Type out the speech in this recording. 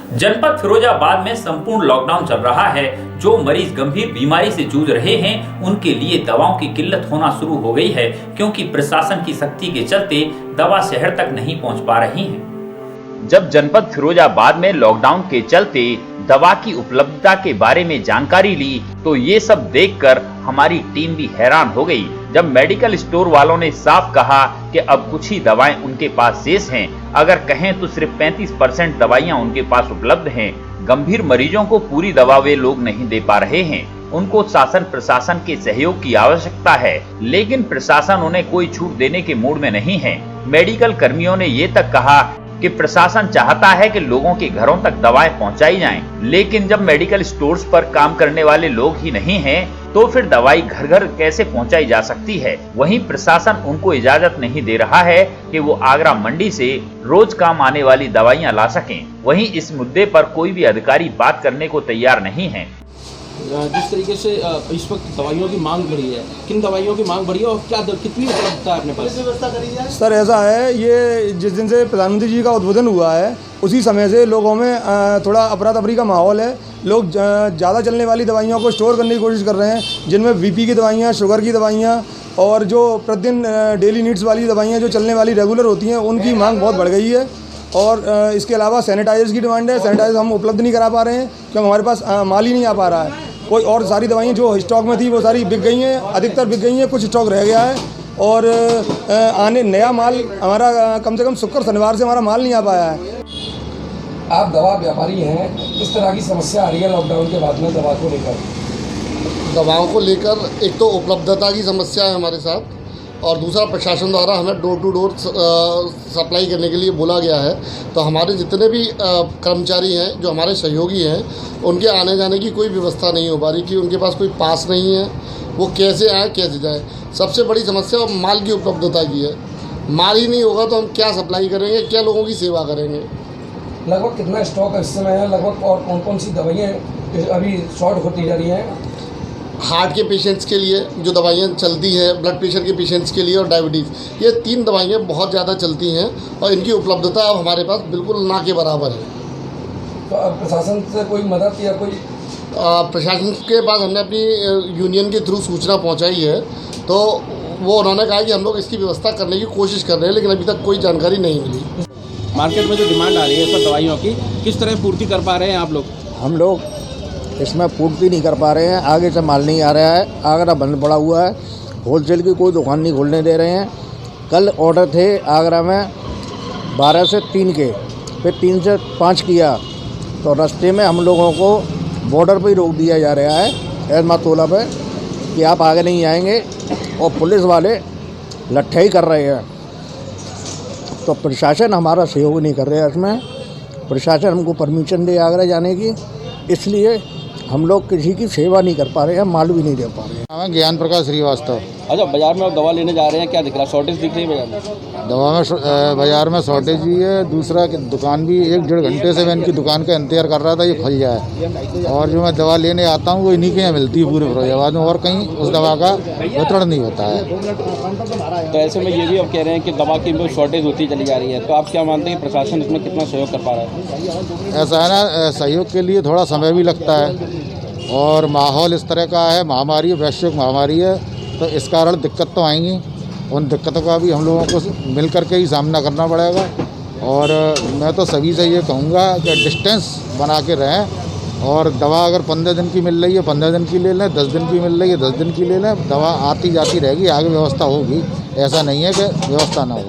जनपद फिरोजाबाद में संपूर्ण लॉकडाउन चल रहा है। जो मरीज गंभीर बीमारी से जूझ रहे हैं उनके लिए दवाओं की किल्लत होना शुरू हो गई है, क्योंकि प्रशासन की सख्ती के चलते दवा शहर तक नहीं पहुंच पा रही है। जब जनपद फिरोजाबाद में लॉकडाउन के चलते दवा की उपलब्धता के बारे में जानकारी ली तो ये सब देखकर हमारी टीम भी हैरान हो गई। जब मेडिकल स्टोर वालों ने साफ कहा कि अब कुछ ही दवाएं उनके पास शेष हैं, अगर कहें तो सिर्फ 35% दवाइयां उनके पास उपलब्ध हैं। गंभीर मरीजों को पूरी दवा वे लोग नहीं दे पा रहे हैं। उनको शासन प्रशासन के सहयोग की आवश्यकता है, लेकिन प्रशासन उन्हें कोई छूट देने के मूड में नहीं है। मेडिकल कर्मियों ने ये तक कहा कि प्रशासन चाहता है कि लोगों के घरों तक दवाएं पहुंचाई जाएं, लेकिन जब मेडिकल स्टोर्स पर काम करने वाले लोग ही नहीं हैं, तो फिर दवाई घर घर कैसे पहुंचाई जा सकती है। वहीं प्रशासन उनको इजाजत नहीं दे रहा है कि वो आगरा मंडी से रोज काम आने वाली दवाइयां ला सकें। वहीं इस मुद्दे पर कोई भी अधिकारी बात करने को तैयार नहीं है। जिस तरीके से इस वक्त दवाइयों की मांग बढ़ी है, किन दवाइयों की मांग बढ़ी है और क्या कितनी उपलब्धता है अपने पास? व्यवस्था करी है सर, ऐसा है, ये जिस दिन से प्रधानमंत्री जी का उद्बोधन हुआ है उसी समय से लोगों में थोड़ा अफरा तफरी का माहौल है। लोग ज़्यादा चलने वाली दवाइयों को स्टोर करने की कोशिश कर रहे हैं, जिनमें बीपी की दवाइयाँ, शुगर की दवाइयाँ और जो प्रतिदिन डेली नीड्स वाली दवाइयाँ जो चलने वाली रेगुलर होती हैं उनकी मांग बहुत बढ़ गई है। और इसके अलावा सैनिटाइजर्स की डिमांड है। सैनिटाइजर हम उपलब्ध नहीं करा पा रहे हैं क्योंकि हमारे पास माल ही नहीं आ पा रहा है। कोई और सारी दवाइयाँ जो स्टॉक में थी वो सारी बिक गई हैं, अधिकतर बिक गई हैं, कुछ स्टॉक रह गया है। और आने नया माल हमारा कम से कम शुक्र शनिवार से हमारा माल नहीं आ पाया है। आप दवा व्यापारी हैं, किस तरह की समस्या आ रही है लॉकडाउन के बाद में दवा को लेकर? दवाओं को लेकर एक तो उपलब्धता की समस्या है हमारे साथ, और दूसरा प्रशासन द्वारा हमें डोर टू डोर सप्लाई करने के लिए बोला गया है। तो हमारे जितने भी कर्मचारी हैं जो हमारे सहयोगी हैं, उनके आने जाने की कोई व्यवस्था नहीं हो पा रही कि उनके पास कोई पास नहीं है, वो कैसे आए कैसे जाए। सबसे बड़ी समस्या माल की उपलब्धता की है। माल ही नहीं होगा तो हम क्या सप्लाई करेंगे, क्या लोगों की सेवा करेंगे। लगभग कितना स्टॉक इस समय है लगभग, और कौन कौन सी दवाइयाँ अभी शॉर्ट होती जा रही हैं? हार्ट के पेशेंट्स के लिए जो दवाइयाँ चलती हैं, ब्लड प्रेशर के पेशेंट्स के लिए और डायबिटीज़, ये 3 दवाइयाँ बहुत ज़्यादा चलती हैं और इनकी उपलब्धता अब हमारे पास बिल्कुल ना के बराबर है। तो अब प्रशासन से कोई मदद या कोई? प्रशासन के पास हमने अपनी यूनियन के थ्रू सूचना पहुँचाई है, तो वो उन्होंने कहा कि हम लोग इसकी व्यवस्था करने की कोशिश कर रहे हैं, लेकिन अभी तक कोई जानकारी नहीं मिली। मार्केट में जो डिमांड आ रही है इस पर दवाइयों की, किस तरह पूर्ति कर पा रहे हैं आप लोग? हम लोग इसमें पूर्ति नहीं कर पा रहे हैं, आगे से माल नहीं आ रहा है। आगरा बंद पड़ा हुआ है, होलसेल की कोई दुकान नहीं खोलने दे रहे हैं। कल ऑर्डर थे आगरा में 12 से 3 के, फिर 3 से 5 किया तो रास्ते में हम लोगों को बॉर्डर पर ही रोक दिया जा रहा है एजमातोला पे कि आप आगे नहीं आएंगे, और पुलिस वाले लट्ठे ही कर रहे हैं। तो प्रशासन हमारा सहयोग नहीं कर रहा है इसमें। प्रशासन हमको परमिशन दे आगरा जाने की, इसलिए हम लोग किसी की सेवा नहीं कर पा रहे हैं, माल भी नहीं दे पा रहे हैं। ज्ञान प्रकाश श्रीवास्तव। अच्छा, बाजार में आप दवा लेने जा रहे हैं, क्या दिख रहा है? शॉर्टेज दिख रही है बाजार में? दवा में बाजार में शॉर्टेज भी है। दूसरा कि दुकान भी 1-1.5 घंटे से मैं इनकी दुकान का इंतजार कर रहा था ये खुल जाए, और जो मैं दवा लेने आता हूँ वो इन्हीं के यहाँ मिलती है पूरे फिरोजाबाद में, और कहीं उस दवा का वितरण नहीं होता है। तो ऐसे में ये भी अब कह रहे हैं कि दवा की शॉर्टेज होती चली जा रही है, तो आप क्या मानते हैं प्रशासन इसमें कितना सहयोग कर पा रहा है? ऐसा है ना, सहयोग के लिए थोड़ा समय भी लगता है, और माहौल इस तरह का है, महामारी, वैश्विक महामारी है, तो इस कारण दिक्कत तो आएंगी। उन दिक्कतों का भी हम लोगों को मिल करके ही सामना करना पड़ेगा। और मैं तो सभी से ये कहूँगा कि डिस्टेंस बना के रहें, और दवा अगर 15 दिन की मिल रही है 15 दिन की ले लें, 10 दिन की मिल रही है 10 दिन की ले लें। दवा आती जाती रहेगी, आगे व्यवस्था होगी, ऐसा नहीं है कि व्यवस्था ना हो।